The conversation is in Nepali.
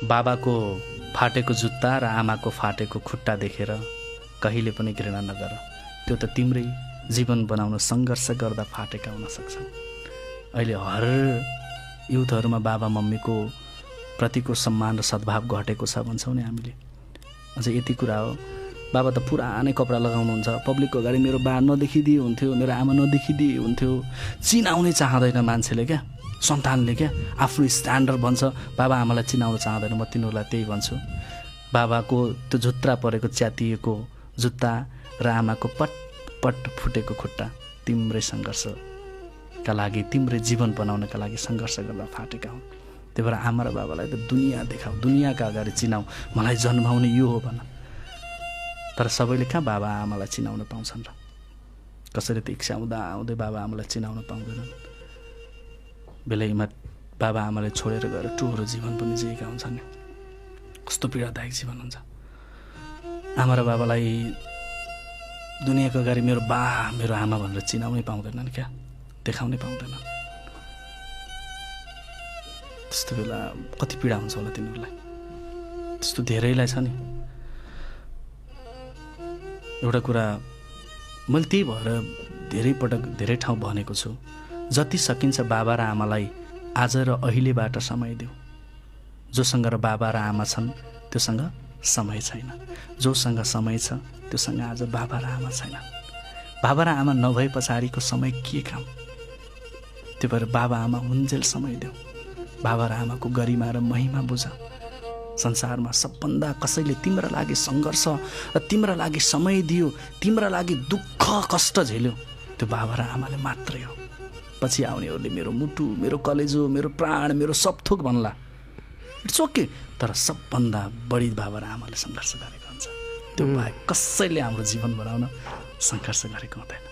बाबाको फाटेको जुत्ता र आमाको फाटेको खुट्टा देखेर कहिले पनि घृणा नगर। त्यो त तिम्रै जीवन बनाउन सङ्घर्ष गर्दा फाटेका हुन सक्छन्। अहिले हर युथहरूमा बाबा मम्मीको प्रतिको सम्मान र सद्भाव घटेको छ भन्छौँ नि हामीले। अझ यति कुरा हो, बाबा त पुरानै कपडा लगाउनुहुन्छ, पब्लिकको अगाडि मेरो बा नदेखिदिए हुन्थ्यो, मेरो आमा नदेखिदिए हुन्थ्यो। चिनाउनै चाहँदैन मान्छेले क्या, सन्तानले क्या, आफ्नो स्ट्यान्डर्ड भन्छ। बाबा आमालाई चिनाउन चाहँदैन। म तिनीहरूलाई त्यही भन्छु, बाबाको त्यो झुत्रा परेको च्यातिएको जुत्ता र आमाको पट पट फुटेको खुट्टा तिम्रै सङ्घर्षका लागि, तिम्रै जीवन बनाउनका लागि सङ्घर्ष गर्दा फाटेका हुन्। त्यही भएर आमा र बाबालाई त दुनियाँ देखाऊ, दुनियाँका अगाडि चिनाऊ, मलाई जन्माउने यो हो भन। तर सबैले कहाँ बाबा आमालाई चिनाउन पाउँछन् र? कसरी त इच्छा आउँदै बाबा आमालाई चिनाउन पाउँदैनन्। बेलैमा बाबा आमाले छोडेर गएर टुरो जीवन पनि जिएका हुन्छन्। कस्तो पीडादायक जीवन हुन्छ। आमा र बाबालाई दुनियाँको अगाडि मेरो बा मेरो आमा भनेर चिनाउनै पाउँदैनन् क्या, देखाउनै पाउँदैनन्। त्यस्तो बेला कति पीडा हुन्छ होला तिनीहरूलाई। त्यस्तो धेरैलाई छ नि। एउटा कुरा मैले त्यही भएर धेरै पटक धेरै ठाउँ भनेको छु, जति सकिन्छ बाबा र आमालाई आज र अहिलेबाट समय देऊ। जोसँग र बाबा र आमा छन् त्योसँग समय छैन, जोसँग समय छ त्योसँग आज बाबा र आमा छैन। बाबा र आमा नभए पछाडिको समय के काम? त्यो भएर बाबा आमा हुन्जेल समय देऊ। बाबा र आमाको गरिमा र महिमा बुझ। संसारमा सबभन्दा कसैले तिम्रा लागि सङ्घर्ष र तिम्रा लागि समय दियो, तिम्रा लागि दुःख कष्ट झेल्यो, त्यो बाबा र आमाले मात्रै हो। पछि आउनेहरूले मेरो मुटु, मेरो कलेजो, मेरो प्राण, मेरो सब थोक भन्ला, इट्स ओके। तर सबभन्दा बढी बाबा र आमाले सङ्घर्ष गरेको हुन्छ। त्यो बाहेक कसैले हाम्रो जीवन बनाउन सङ्घर्ष गरेको हुँदैन।